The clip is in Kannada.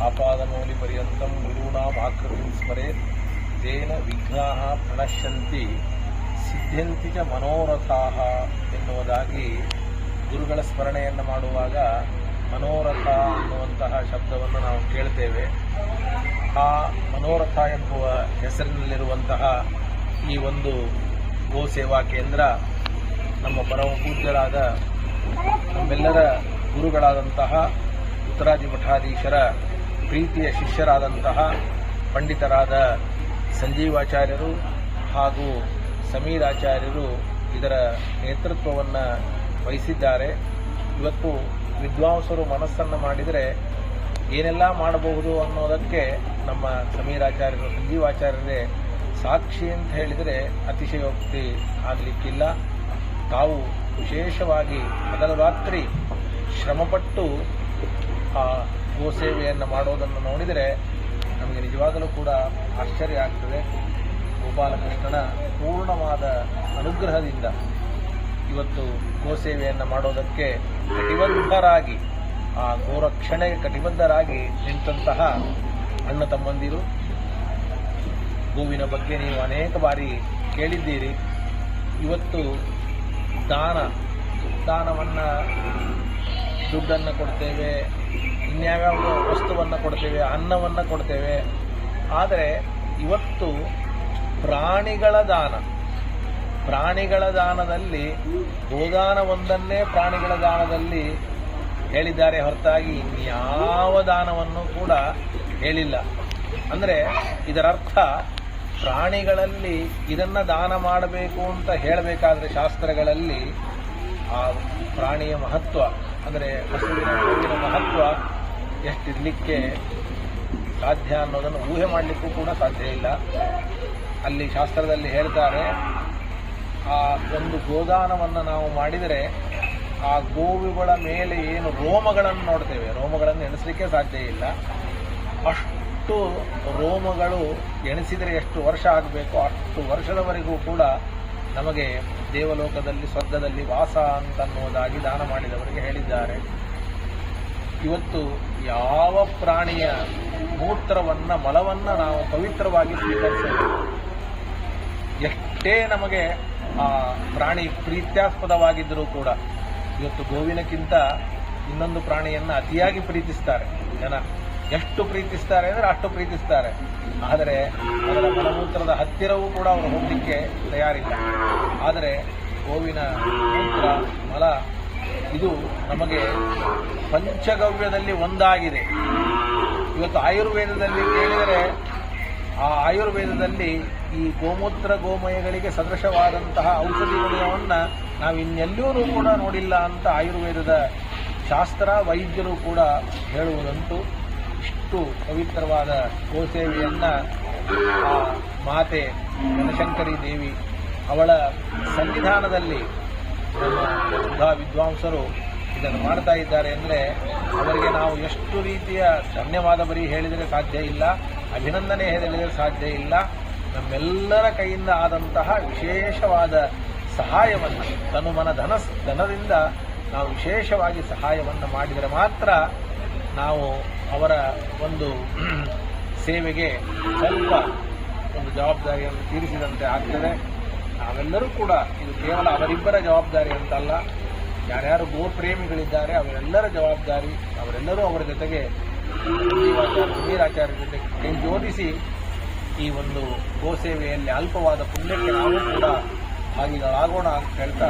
ಆಪಾದಮೌಲಿಪರ್ಯಂತಂ ಗುರುಣಾಂ ಆಕೃತಿಂ ಸ್ಮರೇತ್ ತೇನ ವಿಘ್ನಾಃ ಪ್ರಣಶ್ಯಂತಿ ಸಿದ್ಧ್ಯಂತಿ ಚ ಮನೋರಥಾಃ ಎನ್ನುವುದಾಗಿ ಗುರುಗಳ ಸ್ಮರಣೆಯನ್ನು ಮಾಡುವಾಗ ಮನೋರಥ ಎನ್ನುವಂತಹ ಶಬ್ದವನ್ನು ನಾವು ಕೇಳ್ತೇವೆ. ಆ ಮನೋರಥ ಎಂಬುವ ಹೆಸರಿನಲ್ಲಿರುವಂತಹ ಈ ಒಂದು ಗೋ ಸೇವಾ ಕೇಂದ್ರ ನಮ್ಮ ಪರಮ ಪೂಜ್ಯರಾದ ನಮ್ಮೆಲ್ಲರ ಗುರುಗಳಾದಂತಹ ಉತ್ತರಾದಿ ಮಠಾಧೀಶರ ಪ್ರೀತಿಯ ಶಿಷ್ಯರಾದಂತಹ ಪಂಡಿತರಾದ ಸಂಜೀವಾಚಾರ್ಯರು ಹಾಗೂ ಸಮೀರಾಚಾರ್ಯರು ಇದರ ನೇತೃತ್ವವನ್ನು ವಹಿಸಿದ್ದಾರೆ. ಇವತ್ತು ವಿದ್ವಾಂಸರು ಮನಸ್ಸನ್ನು ಮಾಡಿದರೆ ಏನೆಲ್ಲ ಮಾಡಬಹುದು ಅನ್ನೋದಕ್ಕೆ ನಮ್ಮ ಸಮೀರಾಚಾರ್ಯರು ಸಂಜೀವಾಚಾರ್ಯರೇ ಸಾಕ್ಷಿ ಅಂತ ಹೇಳಿದರೆ ಅತಿಶಯೋಕ್ತಿ ಆಗಲಿಕ್ಕಿಲ್ಲ. ತಾವು ವಿಶೇಷವಾಗಿ ಹಗಲ ರಾತ್ರಿ ಶ್ರಮಪಟ್ಟು ಆ ಗೋಸೇವೆಯನ್ನು ಮಾಡೋದನ್ನು ನೋಡಿದರೆ ನಮಗೆ ನಿಜವಾಗಲೂ ಕೂಡ ಆಶ್ಚರ್ಯ ಆಗ್ತದೆ. ಗೋಪಾಲಕೃಷ್ಣನ ಪೂರ್ಣವಾದ ಅನುಗ್ರಹದಿಂದ ಇವತ್ತು ಗೋಸೇವೆಯನ್ನು ಮಾಡೋದಕ್ಕೆ ಕಟಿಬದ್ಧರಾಗಿ ಆ ಗೋರಕ್ಷಣೆಗೆ ಕಟಿಬದ್ಧರಾಗಿ ನಿಂತಹ ಅಣ್ಣ ತಮ್ಮಂದಿರು. ಗೋವಿನ ಬಗ್ಗೆ ನೀವು ಅನೇಕ ಬಾರಿ ಕೇಳಿದ್ದೀರಿ. ಇವತ್ತು ದಾನವನ್ನು ದುಡ್ಡನ್ನು ಕೊಡ್ತೇವೆ, ಇನ್ಯಾವ್ಯಾವ ವಸ್ತುವನ್ನು ಕೊಡ್ತೇವೆ, ಅನ್ನವನ್ನು ಕೊಡ್ತೇವೆ. ಆದರೆ ಇವತ್ತು ಪ್ರಾಣಿಗಳ ದಾನದಲ್ಲಿ ಗೋದಾನವೊಂದನ್ನೇ ಪ್ರಾಣಿಗಳ ದಾನದಲ್ಲಿ ಹೇಳಿದ್ದಾರೆ ಹೊರತಾಗಿ ಇನ್ಯಾವ ದಾನವನ್ನು ಕೂಡ ಹೇಳಿಲ್ಲ. ಅಂದರೆ ಇದರರ್ಥ ಪ್ರಾಣಿಗಳಲ್ಲಿ ಇದನ್ನು ದಾನ ಮಾಡಬೇಕು ಅಂತ ಹೇಳಬೇಕಾದ್ರೆ ಶಾಸ್ತ್ರಗಳಲ್ಲಿ ಆ ಪ್ರಾಣಿಯ ಮಹತ್ವ ಅಂದರೆ ಹಸುವಿನ ಗೋವಿನ ಮಹತ್ವ ಎಷ್ಟಿರಲಿಕ್ಕೆ ಸಾಧ್ಯ ಅನ್ನೋದನ್ನು ಊಹೆ ಮಾಡಲಿಕ್ಕೂ ಕೂಡ ಸಾಧ್ಯ ಇಲ್ಲ. ಅಲ್ಲಿ ಶಾಸ್ತ್ರದಲ್ಲಿ ಹೇಳ್ತಾರೆ, ಆ ಒಂದು ಗೋದಾನವನ್ನು ನಾವು ಮಾಡಿದರೆ ಆ ಗೋವುಗಳ ಮೇಲೆ ಏನು ರೋಮಗಳನ್ನು ನೋಡ್ತೇವೆ, ರೋಮಗಳನ್ನು ಎಣಿಸಲಿಕ್ಕೆ ಸಾಧ್ಯ ಇಲ್ಲ. ಅಷ್ಟು ರೋಮಗಳು ಎಣಿಸಿದರೆ ಎಷ್ಟು ವರ್ಷ ಆಗಬೇಕೋ ಅಷ್ಟು ವರ್ಷದವರೆಗೂ ಕೂಡ ನಮಗೆ ದೇವಲೋಕದಲ್ಲಿ ಸ್ವರ್ಗದಲ್ಲಿ ವಾಸ ಅಂತನ್ನುವುದಾಗಿ ದಾನ ಮಾಡಿದವರಿಗೆ ಹೇಳಿದ್ದಾರೆ. ಇವತ್ತು ಯಾವ ಪ್ರಾಣಿಯ ಮೂತ್ರವನ್ನು ಮಲವನ್ನು ನಾವು ಪವಿತ್ರವಾಗಿ ಸ್ವೀಕರಿಸಬೇಕು. ಎಷ್ಟೇ ನಮಗೆ ಆ ಪ್ರಾಣಿ ಪ್ರೀತ್ಯಾಸ್ಪದವಾಗಿದ್ದರೂ ಕೂಡ ಇವತ್ತು ಗೋವಿನಕ್ಕಿಂತ ಇನ್ನೊಂದು ಪ್ರಾಣಿಯನ್ನು ಅತಿಯಾಗಿ ಪ್ರೀತಿಸ್ತಾರೆ ಜನ. ಎಷ್ಟು ಪ್ರೀತಿಸ್ತಾರೆ ಅಂದರೆ ಅಷ್ಟು ಪ್ರೀತಿಸ್ತಾರೆ. ಆದರೆ ಅದರ ಮಲಮೂತ್ರದ ಹತ್ತಿರವೂ ಕೂಡ ಅವರು ಹೋಗಲಿಕ್ಕೆ ತಯಾರಿಲ್ಲ. ಆದರೆ ಗೋವಿನ ಮೂತ್ರ ಮಲ ಇದು ನಮಗೆ ಪಂಚಗವ್ಯದಲ್ಲಿ ಒಂದಾಗಿದೆ. ಇವತ್ತು ಆಯುರ್ವೇದದಲ್ಲಿ ಕೇಳಿದರೆ ಆ ಆಯುರ್ವೇದದಲ್ಲಿ ಈ ಗೋಮೂತ್ರ ಗೋಮಯಗಳಿಗೆ ಸದೃಶವಾದಂತಹ ಔಷಧಿ ಗುಣವನ್ನು ನಾವು ಇನ್ನೆಲ್ಲೂ ಕೂಡ ನೋಡಿಲ್ಲ ಅಂತ ಆಯುರ್ವೇದದ ಶಾಸ್ತ್ರ ವೈದ್ಯರು ಕೂಡ ಹೇಳುವುದಂತೂ. ಇಷ್ಟು ಪವಿತ್ರವಾದ ಗೋಸೇವೆಯನ್ನು ಆ ಮಾತೆ ಜನಶಂಕರಿ ದೇವಿ ಅವಳ ಸನ್ನಿಧಾನದಲ್ಲಿ ನಮ್ಮ ಸುಧಾ ವಿದ್ವಾಂಸರು ಇದನ್ನು ಮಾಡ್ತಾ ಇದ್ದಾರೆ ಅಂದರೆ ಅವರಿಗೆ ನಾವು ಎಷ್ಟು ರೀತಿಯ ಧನ್ಯವಾದ ಬರೀ ಹೇಳಿದರೆ ಸಾಧ್ಯ ಇಲ್ಲ, ಅಭಿನಂದನೆ ಹೇಳಿದರೆ ಸಾಧ್ಯ ಇಲ್ಲ. ನಮ್ಮೆಲ್ಲರ ಕೈಯಿಂದ ಆದಂತಹ ವಿಶೇಷವಾದ ಸಹಾಯವನ್ನು ತನುಮನ ಧನದಿಂದ ನಾವು ವಿಶೇಷವಾಗಿ ಸಹಾಯವನ್ನು ಮಾಡಿದರೆ ಮಾತ್ರ ನಾವು ಅವರ ಒಂದು ಸೇವೆಗೆ ಸ್ವಲ್ಪ ಒಂದು ಜವಾಬ್ದಾರಿಯನ್ನು ತೀರಿಸಿದಂತೆ ಆಗ್ತದೆ. ನಾವೆಲ್ಲರೂ ಕೂಡ ಇದು ಕೇವಲ ಅವರಿಬ್ಬರ ಜವಾಬ್ದಾರಿ ಅಂತಲ್ಲ, ಯಾರ್ಯಾರು ಗೋಪ್ರೇಮಿಗಳಿದ್ದಾರೆ ಅವರೆಲ್ಲರ ಜವಾಬ್ದಾರಿ. ಅವರೆಲ್ಲರೂ ಅವರ ಜೊತೆಗೆ ಸಮೀರಾಚಾರ್ಯರ ಜೊತೆ ಕೈ ಜೋಡಿಸಿ ಈ ಒಂದು ಗೋಸೇವೆಯಲ್ಲಿ ಅಲ್ಪವಾದ ಪುಣ್ಯಕ್ಕೆ ನಾವು ಕೂಡ ಭಾಗಿಗಳಾಗೋಣ ಅಂತ ಹೇಳ್ತಾ